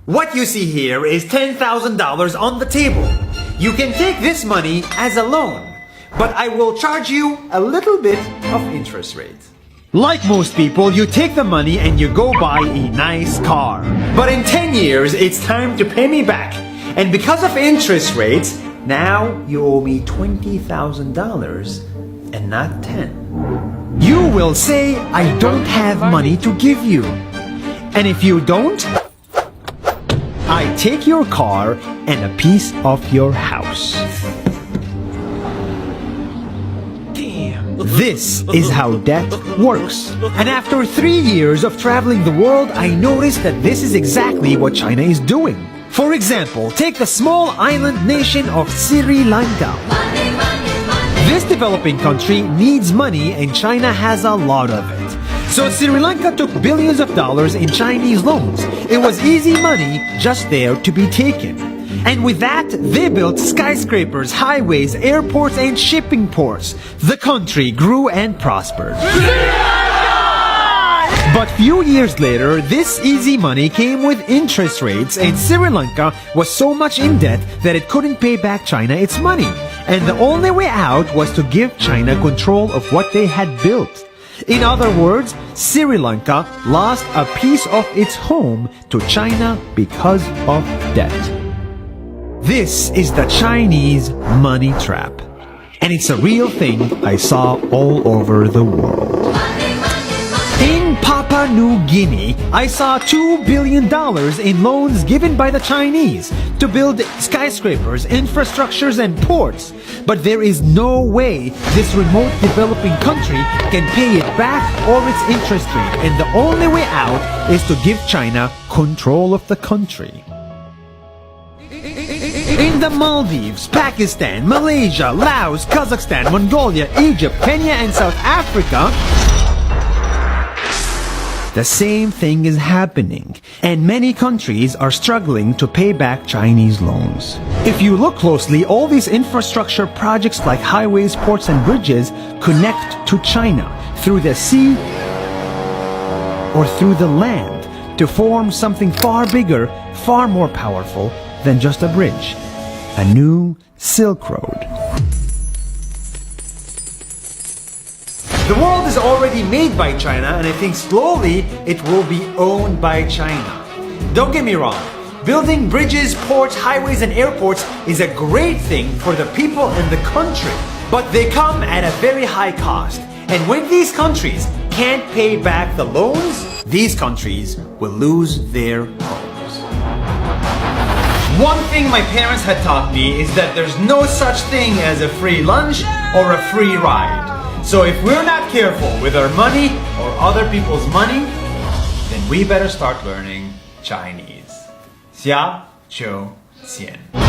What you see here is $10,000 on the table. You can take this money as a loan, but I will charge you a little bit of interest rate. Like most people, you take the money and you go buy a nice car. But in 10 years, it's time to pay me back. And because of interest rates, now you owe me $20,000 and not 10. You will say, I don't have money to give you. And if you don't, I take your car and a piece of your house. Damn. This is how debt works. And after 3 years of traveling the world, I noticed that this is exactly what China is doing. For example, take the small island nation of Sri Lanka. This developing country needs money and China has a lot of it. So Sri Lanka took billions of dollars in Chinese loans. It was easy money just there to be taken. And with that, they built skyscrapers, highways, airports, and shipping ports. The country grew and prospered. But few years later, this easy money came with interest rates, and Sri Lanka was so much in debt that it couldn't pay back China its money. And the only way out was to give China control of what they had built. In other words, Sri Lanka lost a piece of its home to China because of debt. This is the Chinese money trap. And it's a real thing I saw all over the world. In Papua New Guinea, I saw $2 billion in loans given by the Chinese to build skyscrapers, infrastructures, and ports. But there is no way this remote developing country can pay it back or its interest rate, and the only way out is to give China control of the country. In the Maldives, Pakistan, Malaysia, Laos, Kazakhstan, Mongolia, Egypt, Kenya, and South Africa, the same thing is happening, and many countries are struggling to pay back Chinese loans. If you look closely, all these infrastructure projects like highways, ports, and bridges connect to China through the sea or through the land to form something far bigger, far more powerful than just a bridge, a new Silk Road. The world is already made by China, and I think slowly it will be owned by China. Don't get me wrong, building bridges, ports, highways, and airports is a great thing for the people and the country, but they come at a very high cost. And when these countries can't pay back the loans, these countries will lose their homes. One thing my parents had taught me is that there's no such thing as a free lunch or a free ride. So if we're not careful with our money or other people's money, then we better start learning Chinese. 下周见。